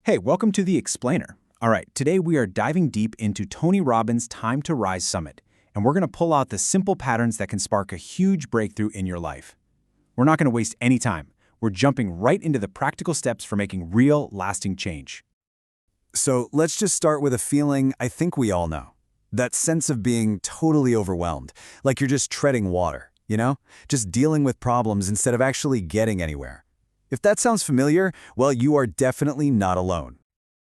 Hey, welcome to The Explainer. All right, today we are diving deep into Tony Robbins' Time to Rise Summit, and we're going to pull out the simple patterns that can spark a huge breakthrough in your life. We're not going to waste any time. We're jumping right into the practical steps for making real, lasting change. So let's just start with a feeling I think we all know. That sense of being totally overwhelmed, like you're just treading water, Just dealing with problems instead of actually getting anywhere. If that sounds familiar, well, you are definitely not alone.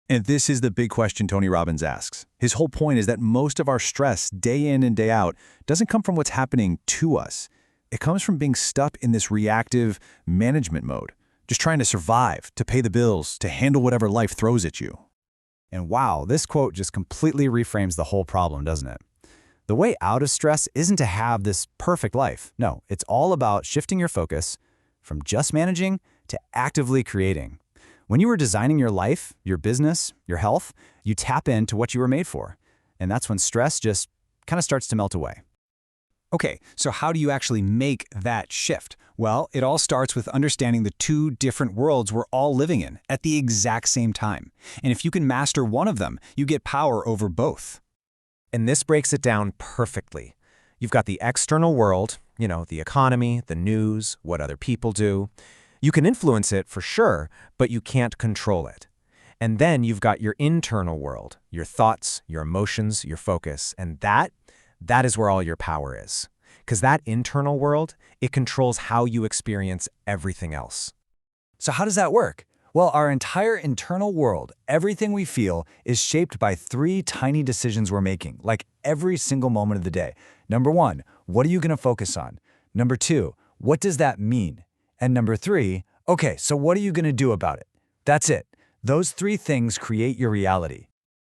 And this is the big question Tony Robbins asks. His whole point is that most of our stress, day in and day out, doesn't come from what's happening to us. It comes from being stuck in this reactive management mode, just trying to survive, to pay the bills, to handle whatever life throws at you. And wow, this quote just completely reframes the whole problem, doesn't it? The way out of stress isn't to have this perfect life. No, it's all about shifting your focus from just managing to actively creating. When you were designing your life, your business, your health, you tap into what you were made for. And that's when stress just kind of starts to melt away. Okay, so how do you actually make that shift? Well, it all starts with understanding the two different worlds we're all living in at the exact same time. And if you can master one of them, you get power over both. And this breaks it down perfectly. You've got the external world, the economy, the news, what other people do. You can influence it for sure, but you can't control it. And then you've got your internal world, your thoughts, your emotions, your focus, and that is where all your power is. Because that internal world, it controls how you experience everything else. So how does that work? Well, our entire internal world, everything we feel, is shaped by three tiny decisions we're making, like every single moment of the day. Number one, what are you going to focus on? Number two, what does that mean? And number three, okay, so what are you going to do about it? That's it. Those three things create your reality.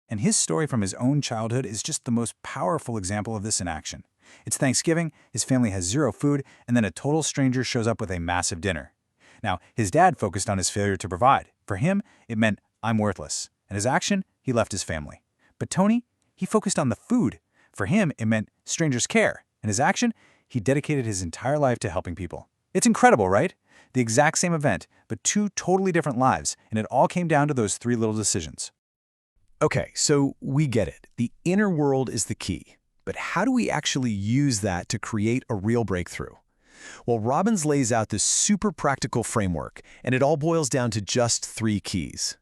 And his story from his own childhood is just the most powerful example of this in action. It's Thanksgiving, his family has zero food, and then a total stranger shows up with a massive dinner. Now, his dad focused on his failure to provide. For him, it meant, I'm worthless. And his action, he left his family. But Tony, he focused on the food. For him, it meant strangers care. And his action, he dedicated his entire life to helping people. It's incredible, right? The exact same event, but two totally different lives, and it all came down to those three little decisions. Okay, so we get it. The inner world is the key. But how do we actually use that to create a real breakthrough? Well, Robbins lays out this super practical framework, and it all boils down to just three keys.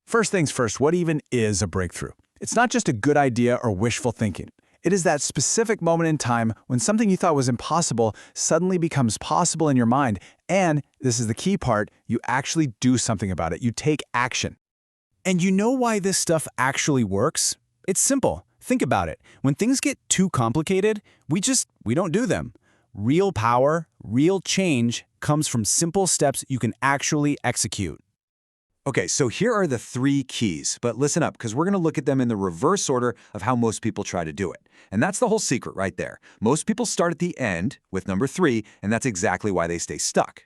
First things first, what even is a breakthrough? It's not just a good idea or wishful thinking. It is that specific moment in time when something you thought was impossible suddenly becomes possible in your mind, and, this is the key part, you actually do something about it. You take action. And you know why this stuff actually works? It's simple. Think about it. When things get too complicated, we don't do them. Real power, real change comes from simple steps you can actually execute. Okay, so here are the three keys, but listen up, because we're going to look at them in the reverse order of how most people try to do it. And that's the whole secret right there. Most people start at the end with number three, and that's exactly why they stay stuck.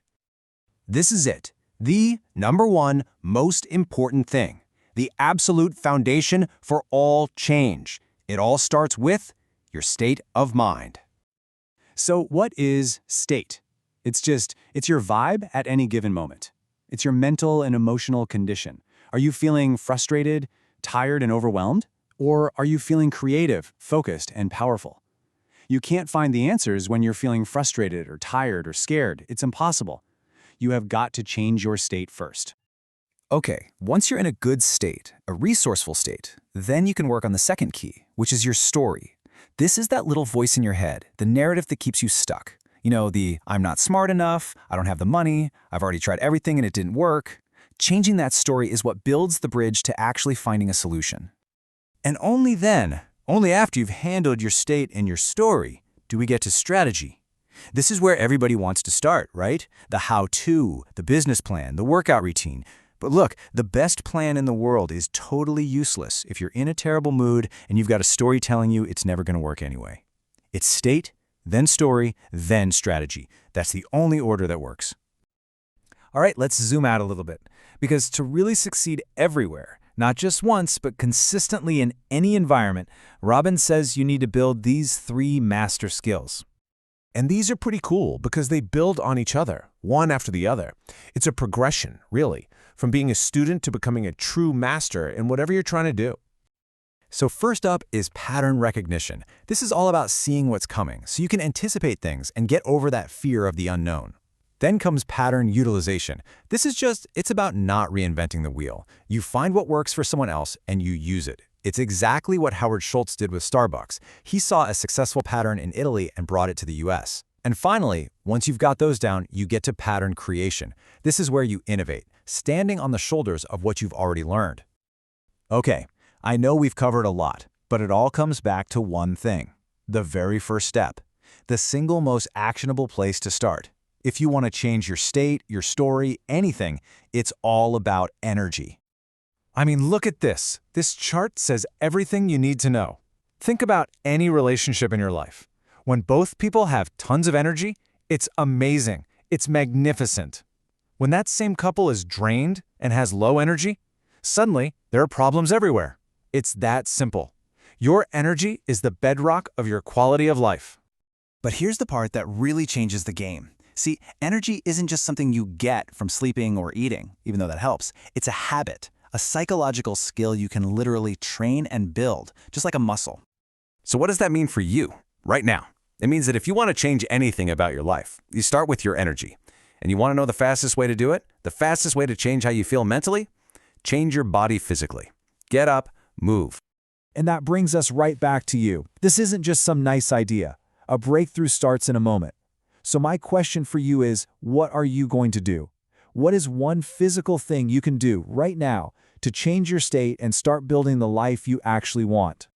This is it. The number one most important thing. The absolute foundation for all change. It all starts with your state of mind. So what is state? It's your vibe at any given moment. It's your mental and emotional condition. Are you feeling frustrated, tired, and overwhelmed? Or are you feeling creative, focused, and powerful? You can't find the answers when you're feeling frustrated or tired or scared. It's impossible. You have got to change your state first. Okay, once you're in a good state, a resourceful state, then you can work on the second key, which is your story. This is that little voice in your head, the narrative that keeps you stuck. The I'm not smart enough, I don't have the money, I've already tried everything and it didn't work. Changing that story is what builds the bridge to actually finding a solution. And only then, only after you've handled your state and your story, do we get to strategy. This is where everybody wants to start, right? The how-to, the business plan, the workout routine. But look, the best plan in the world is totally useless if you're in a terrible mood and you've got a story telling you it's never going to work anyway. It's state, then story, then strategy. That's the only order that works. All right, let's zoom out a little bit. Because to really succeed everywhere, not just once, but consistently in any environment, Robbins says you need to build these three master skills. And these are pretty cool because they build on each other, one after the other. It's a progression, really. from being a student to becoming a true master in whatever you're trying to do. So first up is pattern recognition. This is all about seeing what's coming, so you can anticipate things and get over that fear of the unknown. Then comes pattern utilization. It's about not reinventing the wheel. You find what works for someone else and you use it. It's exactly what Howard Schultz did with Starbucks. He saw a successful pattern in Italy and brought it to the US. And finally, once you've got those down, you get to pattern creation. This is where you innovate, standing on the shoulders of what you've already learned. Okay, I know we've covered a lot, but it all comes back to one thing: the very first step, the single most actionable place to start. If you want to change your state, your story, anything, it's all about energy. I mean, look at this. This chart says everything you need to know. Think about any relationship in your life. When both people have tons of energy, it's amazing. It's magnificent. When that same couple is drained and has low energy, suddenly there are problems everywhere. It's that simple. Your energy is the bedrock of your quality of life. But here's the part that really changes the game. See, energy isn't just something you get from sleeping or eating, even though that helps. It's a habit, a psychological skill you can literally train and build, just like a muscle. So what does that mean for you right now? It means that if you want to change anything about your life, you start with your energy. And you want to know the fastest way to do it? The fastest way to change how you feel mentally? Change your body physically. Get up, move. And that brings us right back to you. This isn't just some nice idea. A breakthrough starts in a moment. So my question for you is, what are you going to do? What is one physical thing you can do right now to change your state and start building the life you actually want?